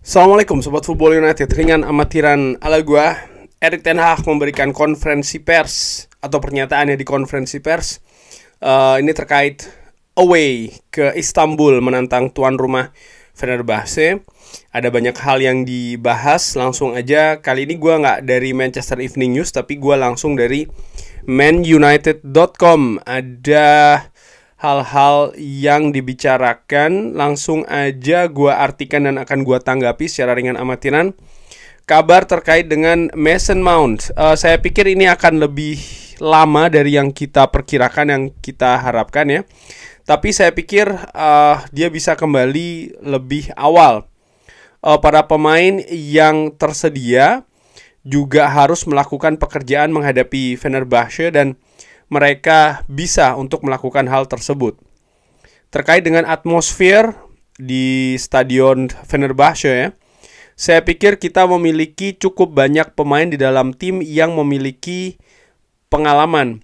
Assalamualaikum Sobat Football United. Ringan amatiran ala gua, Erik ten Hag memberikan konferensi pers atau pernyataannya di konferensi pers. Ini terkait away ke Istanbul menantang tuan rumah Fenerbahce. Ada banyak hal yang dibahas. Langsung aja, kali ini gua nggak dari Manchester Evening News, tapi gua langsung dari manunited.com. Ada hal-hal yang dibicarakan, langsung aja gua artikan dan akan gua tanggapi secara ringan amatiran. Kabar terkait dengan Mason Mount, saya pikir ini akan lebih lama dari yang kita perkirakan, yang kita harapkan ya. Tapi saya pikir dia bisa kembali lebih awal. Para pemain yang tersedia juga harus melakukan pekerjaan menghadapi Fenerbahce dan mereka bisa untuk melakukan hal tersebut. Terkait dengan atmosfer di stadion Fenerbahce ya, saya pikir kita memiliki cukup banyak pemain di dalam tim yang memiliki pengalaman.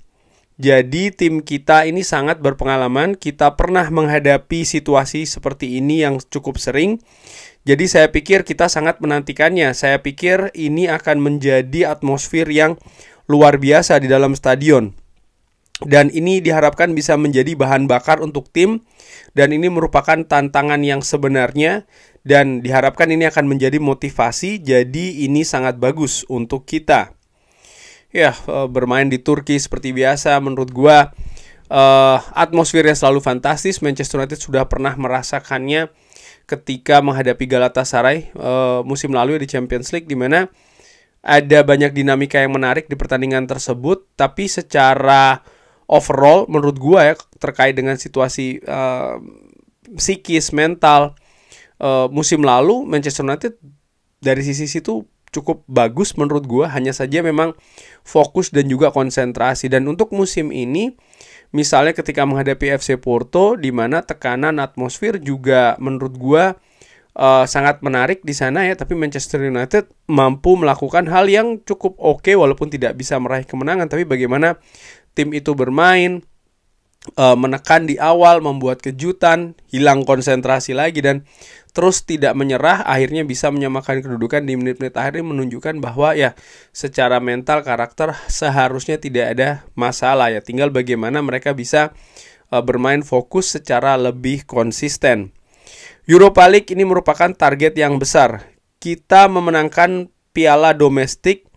Jadi tim kita ini sangat berpengalaman. Kita pernah menghadapi situasi seperti ini yang cukup sering. Jadi saya pikir kita sangat menantikannya. Saya pikir ini akan menjadi atmosfer yang luar biasa di dalam stadion. Dan ini diharapkan bisa menjadi bahan bakar untuk tim. Dan ini merupakan tantangan yang sebenarnya. Dan diharapkan ini akan menjadi motivasi. Jadi ini sangat bagus untuk kita. Ya, bermain di Turki seperti biasa menurut gua atmosfernya selalu fantastis. Manchester United sudah pernah merasakannya ketika menghadapi Galatasaray musim lalu di Champions League, di mana ada banyak dinamika yang menarik di pertandingan tersebut. Tapi secara overall menurut gua ya, terkait dengan situasi psikis, mental musim lalu Manchester United dari sisi situ cukup bagus menurut gua. Hanya saja memang fokus dan juga konsentrasi. Dan untuk musim ini, misalnya ketika menghadapi FC Porto, di mana tekanan atmosfer juga menurut gua sangat menarik di sana ya. Tapi Manchester United mampu melakukan hal yang cukup oke, walaupun tidak bisa meraih kemenangan. Tapi bagaimana tim itu bermain, menekan di awal, membuat kejutan, hilang konsentrasi lagi, dan terus tidak menyerah, akhirnya bisa menyamakan kedudukan di menit-menit akhir. Ini menunjukkan bahwa ya secara mental, karakter seharusnya tidak ada masalah ya. Tinggal bagaimana mereka bisa bermain fokus secara lebih konsisten. Europa League ini merupakan target yang besar. Kita memenangkan piala domestik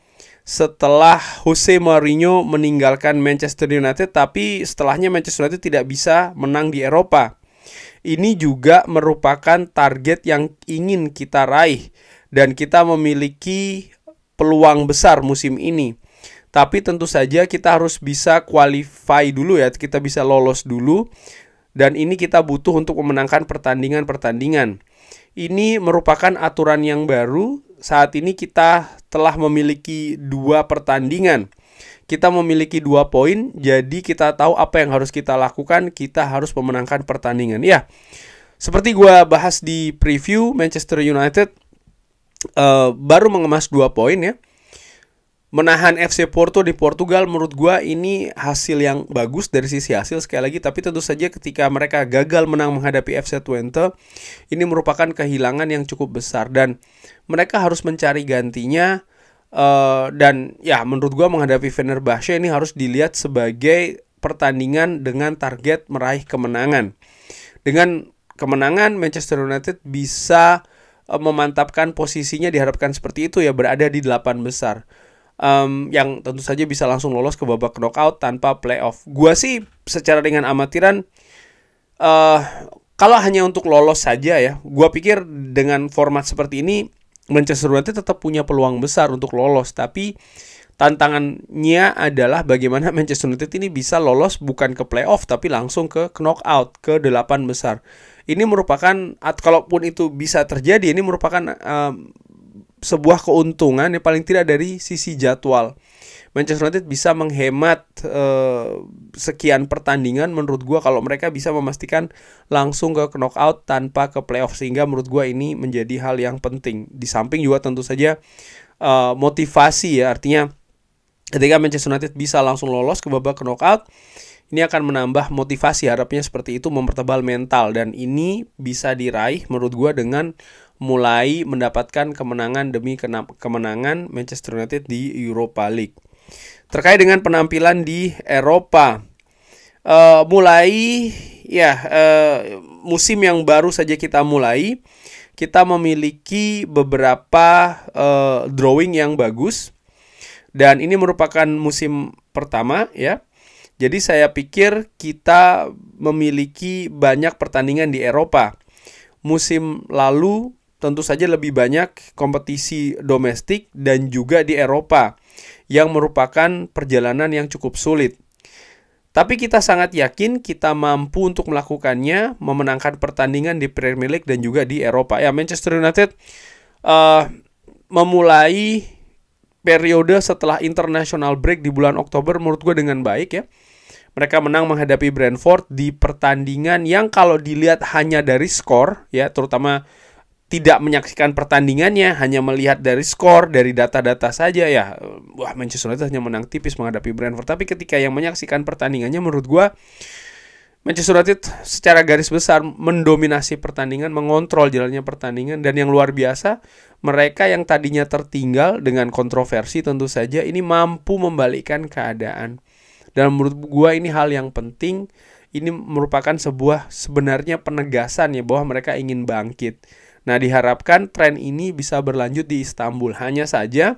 setelah Jose Mourinho meninggalkan Manchester United, tapi setelahnya Manchester United tidak bisa menang di Eropa. Ini juga merupakan target yang ingin kita raih dan kita memiliki peluang besar musim ini. Tapi tentu saja kita harus bisa qualify dulu ya, kita bisa lolos dulu. Dan ini kita butuh untuk memenangkan pertandingan-pertandingan. Ini merupakan aturan yang baru. Saat ini kita telah memiliki 2 pertandingan. Kita memiliki 2 poin, jadi kita tahu apa yang harus kita lakukan. Kita harus memenangkan pertandingan. Ya, seperti gue bahas di preview, Manchester United baru mengemas 2 poin ya. Menahan FC Porto di Portugal menurut gue ini hasil yang bagus dari sisi hasil sekali lagi. Tapi tentu saja ketika mereka gagal menang menghadapi FC Twente, ini merupakan kehilangan yang cukup besar. Dan mereka harus mencari gantinya. Dan ya menurut gue menghadapi Fenerbahce ini harus dilihat sebagai pertandingan dengan target meraih kemenangan. Dengan kemenangan Manchester United bisa memantapkan posisinya, diharapkan seperti itu ya, berada di 8 besar. Yang tentu saja bisa langsung lolos ke babak knockout tanpa playoff. Gua sih secara dengan amatiran kalau hanya untuk lolos saja ya, gua pikir dengan format seperti ini Manchester United tetap punya peluang besar untuk lolos. Tapi tantangannya adalah bagaimana Manchester United ini bisa lolos bukan ke playoff tapi langsung ke knockout, ke 8 besar. Ini merupakan, kalaupun itu bisa terjadi, ini merupakan sebuah keuntungan yang paling tidak dari sisi jadwal. Manchester United bisa menghemat sekian pertandingan menurut gua kalau mereka bisa memastikan langsung ke knockout tanpa ke playoff, sehingga menurut gua ini menjadi hal yang penting. Di samping juga tentu saja motivasi ya, artinya ketika Manchester United bisa langsung lolos ke babak knockout, Ini akan menambah motivasi, harapnya seperti itu, mempertebal mental. Dan ini bisa diraih menurut gue dengan mulai mendapatkan kemenangan demi kemenangan Manchester United di Europa League. Terkait dengan penampilan di Eropa, musim yang baru saja kita mulai, kita memiliki beberapa drawing yang bagus. Dan ini merupakan musim pertama ya. Jadi saya pikir kita memiliki banyak pertandingan di Eropa. Musim lalu tentu saja lebih banyak kompetisi domestik dan juga di Eropa, yang merupakan perjalanan yang cukup sulit. Tapi kita sangat yakin kita mampu untuk melakukannya, memenangkan pertandingan di Premier League dan juga di Eropa. Ya, Manchester United memulai periode setelah international break di bulan Oktober menurut gue dengan baik ya. Mereka menang menghadapi Brentford di pertandingan yang kalau dilihat hanya dari skor ya, terutama tidak menyaksikan pertandingannya, hanya melihat dari skor, dari data-data saja ya, wah Manchester United hanya menang tipis menghadapi Brentford. Tapi ketika yang menyaksikan pertandingannya, menurut gua Manchester United secara garis besar mendominasi pertandingan, mengontrol jalannya pertandingan. Dan yang luar biasa, mereka yang tadinya tertinggal dengan kontroversi tentu saja, ini mampu membalikkan keadaan. Dan menurut gua ini hal yang penting. Ini merupakan sebuah sebenarnya penegasan ya bahwa mereka ingin bangkit. Nah, diharapkan tren ini bisa berlanjut di Istanbul. Hanya saja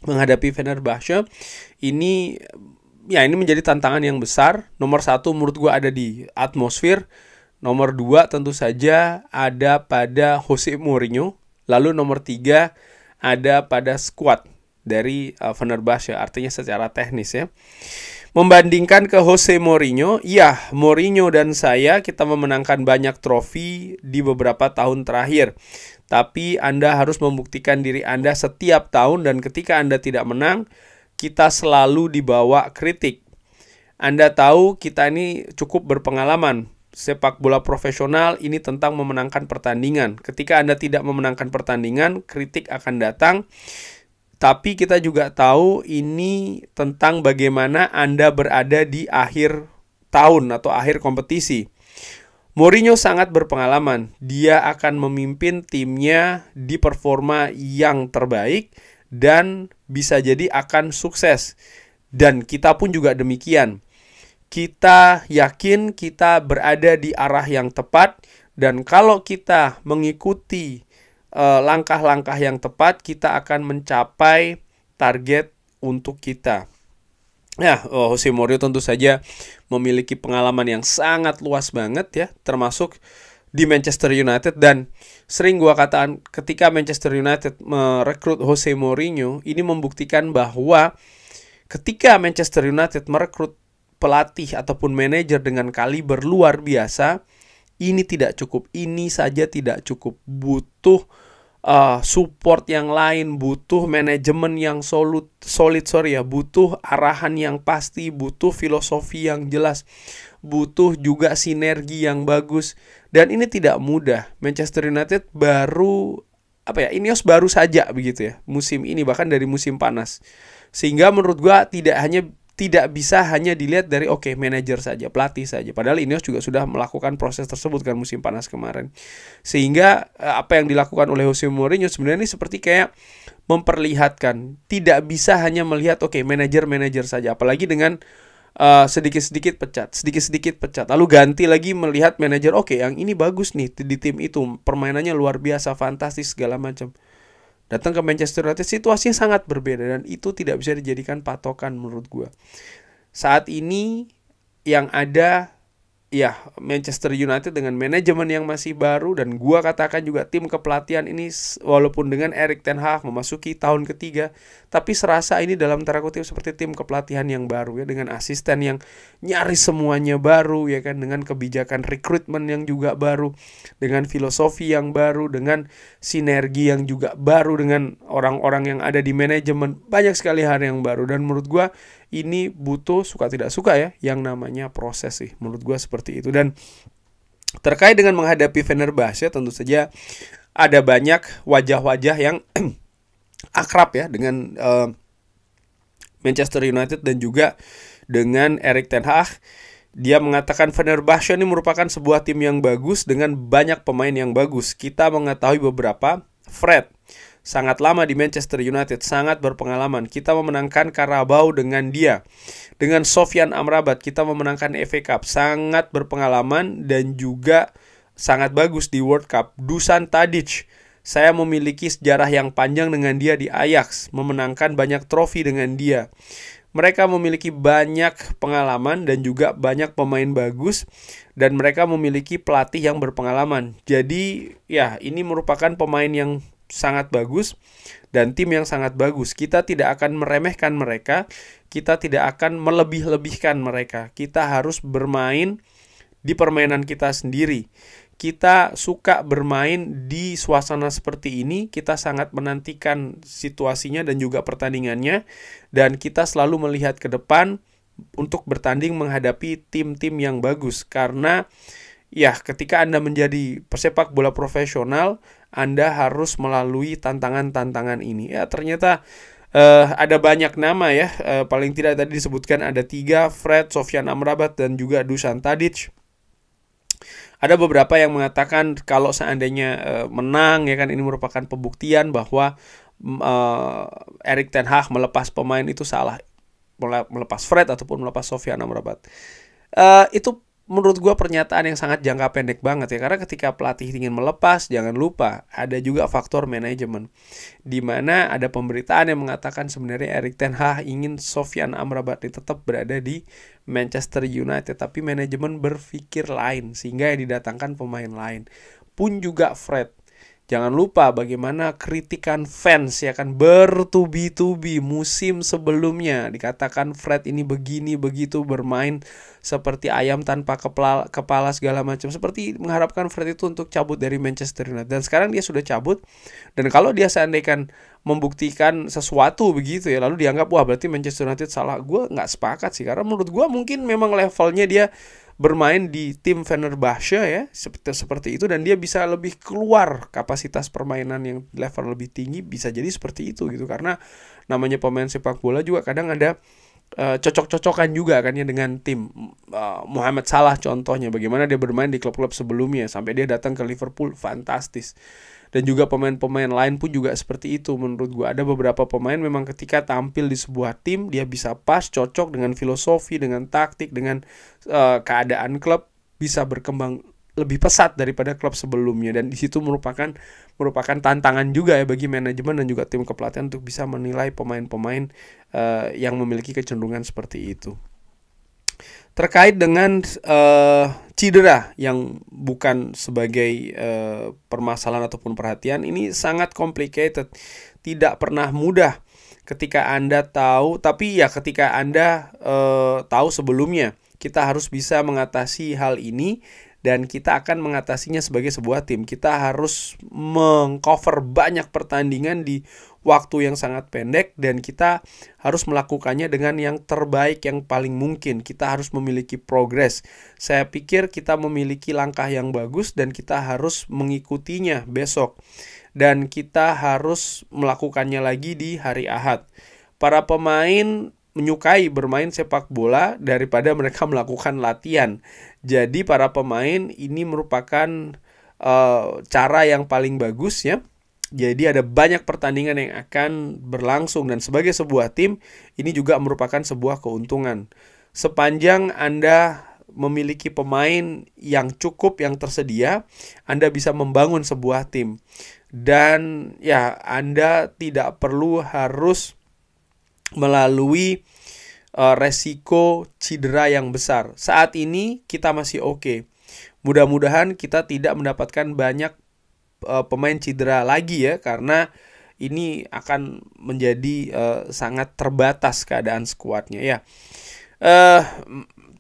menghadapi Fenerbahce ini menjadi tantangan yang besar. Nomor 1 menurut gua ada di atmosfer. Nomor 2 tentu saja ada pada Jose Mourinho. Lalu nomor 3 ada pada squad dari Fenerbahce, artinya secara teknis ya. Membandingkan ke Jose Mourinho, ya Mourinho dan saya kita memenangkan banyak trofi di beberapa tahun terakhir. Tapi Anda harus membuktikan diri Anda setiap tahun, dan ketika Anda tidak menang, kita selalu dibawa kritik. Anda tahu kita ini cukup berpengalaman. Sepak bola profesional ini tentang memenangkan pertandingan. Ketika Anda tidak memenangkan pertandingan, kritik akan datang. Tapi kita juga tahu ini tentang bagaimana Anda berada di akhir tahun atau akhir kompetisi. Mourinho sangat berpengalaman. Dia akan memimpin timnya di performa yang terbaik dan bisa jadi akan sukses. Dan kita pun juga demikian. Kita yakin kita berada di arah yang tepat, dan kalau kita mengikuti langkah-langkah yang tepat, kita akan mencapai target untuk kita. Ya, Jose Mourinho tentu saja memiliki pengalaman yang sangat luas banget ya, termasuk di Manchester United. Dan sering gua katakan ketika Manchester United merekrut Jose Mourinho, ini membuktikan bahwa ketika Manchester United merekrut pelatih ataupun manajer dengan kaliber luar biasa, ini tidak cukup, ini saja tidak cukup. Butuh support yang lain, butuh manajemen yang solid, butuh arahan yang pasti, butuh filosofi yang jelas, butuh juga sinergi yang bagus. Dan ini tidak mudah. Manchester United baru Ineos baru saja begitu ya musim ini, bahkan dari musim panas. Sehingga menurut gua tidak bisa hanya dilihat dari manajer saja, pelatih saja. Padahal Ineos juga sudah melakukan proses tersebut kan musim panas kemarin. Sehingga apa yang dilakukan oleh Jose Mourinho sebenarnya ini seperti kayak memperlihatkan tidak bisa hanya melihat manajer saja, apalagi dengan sedikit-sedikit pecat. Lalu ganti lagi melihat manajer, yang ini bagus nih di tim itu, permainannya luar biasa, fantastis segala macam. Datang ke Manchester United situasinya sangat berbeda, dan itu tidak bisa dijadikan patokan menurut gue. Saat ini yang ada ya Manchester United dengan manajemen yang masih baru, dan gua katakan juga tim kepelatihan ini walaupun dengan Erik ten Hag memasuki tahun ketiga, tapi serasa ini dalam tanda kutip seperti tim kepelatihan yang baru ya, dengan asisten yang nyaris semuanya baru ya kan, dengan kebijakan rekrutmen yang juga baru, dengan filosofi yang baru, dengan sinergi yang juga baru dengan orang-orang yang ada di manajemen. Banyak sekali hal yang baru, dan menurut gua ini butuh suka tidak suka ya yang namanya proses sih, menurut gue seperti itu. Dan terkait dengan menghadapi Fenerbahce, tentu saja ada banyak wajah-wajah yang akrab ya dengan Manchester United dan juga dengan Erik ten Hag. Dia mengatakan Fenerbahce ini merupakan sebuah tim yang bagus dengan banyak pemain yang bagus. Kita mengetahui beberapa. Fred sangat lama di Manchester United, sangat berpengalaman. Kita memenangkan Carabao dengan dia. Dengan Sofyan Amrabat kita memenangkan FA Cup, sangat berpengalaman dan juga sangat bagus di World Cup. Dusan Tadic, saya memiliki sejarah yang panjang dengan dia di Ajax, memenangkan banyak trofi dengan dia. Mereka memiliki banyak pengalaman dan juga banyak pemain bagus, dan mereka memiliki pelatih yang berpengalaman. Jadi ya, ini merupakan pemain yang sangat bagus dan tim yang sangat bagus. Kita tidak akan meremehkan mereka, kita tidak akan melebih-lebihkan mereka. Kita harus bermain di permainan kita sendiri. Kita suka bermain di suasana seperti ini, kita sangat menantikan situasinya dan juga pertandingannya, dan kita selalu melihat ke depan untuk bertanding menghadapi tim-tim yang bagus. Karena ya, ketika Anda menjadi pesepak bola profesional, Anda harus melalui tantangan-tantangan ini. Ya, ternyata ada banyak nama ya, paling tidak tadi disebutkan ada 3, Fred, Sofyan Amrabat, dan juga Dusan Tadic. Ada beberapa yang mengatakan kalau seandainya menang, ya kan, ini merupakan pembuktian bahwa Erik ten Hag melepas pemain itu salah, melepas Fred ataupun melepas Sofyan Amrabat. Itu menurut gue pernyataan yang sangat jangka pendek banget ya, karena ketika pelatih ingin melepas, jangan lupa ada juga faktor manajemen, di mana ada pemberitaan yang mengatakan sebenarnya Erik ten Hag ingin Sofyan Amrabat tetap berada di Manchester United, tapi manajemen berpikir lain sehingga didatangkan pemain lain. Pun juga Fred. Jangan lupa bagaimana kritikan fans ya kan bertubi-tubi musim sebelumnya. Dikatakan Fred ini begini begitu, bermain seperti ayam tanpa kepala segala macam. Seperti mengharapkan Fred itu untuk cabut dari Manchester United. Dan sekarang dia sudah cabut. Dan kalau dia seandainya membuktikan sesuatu begitu ya, lalu dianggap wah berarti Manchester United salah. Gue gak sepakat sih, karena menurut gue mungkin memang levelnya dia bermain di tim Fenerbahce ya, seperti itu, dan dia bisa lebih keluar kapasitas permainan yang level lebih tinggi, bisa jadi seperti itu gitu. Karena namanya pemain sepak bola juga kadang ada cocok-cocokan juga kan ya dengan tim. Mohamed Salah contohnya, bagaimana dia bermain di klub-klub sebelumnya sampai dia datang ke Liverpool, fantastis. Dan juga pemain-pemain lain pun juga seperti itu menurut gue. Ada beberapa pemain memang ketika tampil di sebuah tim, dia bisa pas, cocok dengan filosofi, dengan taktik, dengan keadaan klub, bisa berkembang lebih pesat daripada klub sebelumnya. Dan di situ merupakan tantangan juga ya bagi manajemen dan juga tim kepelatihan untuk bisa menilai pemain-pemain yang memiliki kecenderungan seperti itu. Terkait dengan cedera yang bukan sebagai permasalahan ataupun perhatian, ini sangat complicated, tidak pernah mudah ketika Anda tahu, tapi ya ketika Anda tahu sebelumnya, kita harus bisa mengatasi hal ini. Dan kita akan mengatasinya sebagai sebuah tim. Kita harus mengcover banyak pertandingan di waktu yang sangat pendek, dan kita harus melakukannya dengan yang terbaik yang paling mungkin. Kita harus memiliki progres. Saya pikir kita memiliki langkah yang bagus dan kita harus mengikutinya besok. Dan kita harus melakukannya lagi di hari Ahad. Para pemain menyukai bermain sepak bola daripada mereka melakukan latihan. Jadi para pemain ini merupakan cara yang paling bagus ya. Jadi ada banyak pertandingan yang akan berlangsung, dan sebagai sebuah tim ini juga merupakan sebuah keuntungan. Sepanjang Anda memiliki pemain yang cukup, yang tersedia, Anda bisa membangun sebuah tim. Dan ya, Anda tidak perlu harus melalui resiko cedera yang besar. Saat ini kita masih oke. Mudah-mudahan kita tidak mendapatkan banyak pemain cedera lagi ya, karena ini akan menjadi sangat terbatas keadaan skuadnya ya.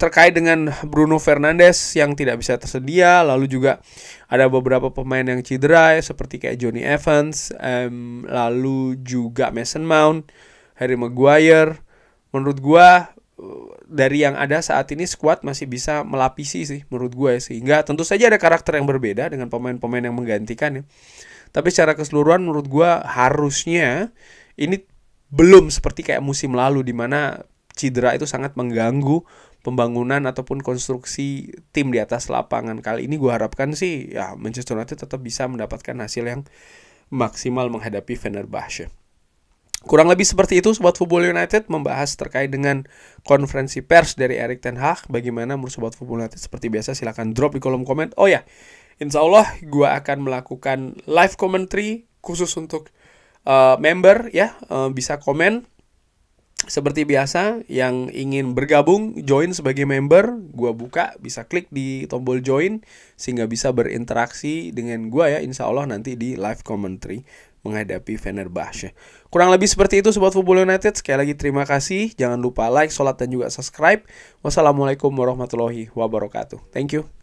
Terkait dengan Bruno Fernandes yang tidak bisa tersedia, lalu juga ada beberapa pemain yang cedera ya, seperti kayak Johnny Evans, lalu juga Mason Mount, Harry Maguire. Menurut gua dari yang ada saat ini skuad masih bisa melapisi sih menurut gue, sehingga tentu saja ada karakter yang berbeda dengan pemain-pemain yang menggantikan ya. Tapi secara keseluruhan menurut gue harusnya ini belum seperti kayak musim lalu di mana cedera itu sangat mengganggu pembangunan ataupun konstruksi tim di atas lapangan. Kali ini gue harapkan sih ya Manchester United tetap bisa mendapatkan hasil yang maksimal menghadapi Fenerbahce. Kurang lebih seperti itu Sobat Football United membahas terkait dengan konferensi pers dari Erik ten Hag. Bagaimana menurut Sobat Football United? Seperti biasa silahkan drop di kolom komen. Oh ya, insya Allah gue akan melakukan live commentary khusus untuk member ya, bisa komen. Seperti biasa, yang ingin bergabung, join sebagai member, gue buka, bisa klik di tombol join, sehingga bisa berinteraksi dengan gue ya, insya Allah nanti di live commentary menghadapi Fenerbahce. Kurang lebih seperti itu Sobat Football United. Sekali lagi terima kasih, jangan lupa like, sholat, dan juga subscribe. Wassalamualaikum warahmatullahi wabarakatuh. Thank you.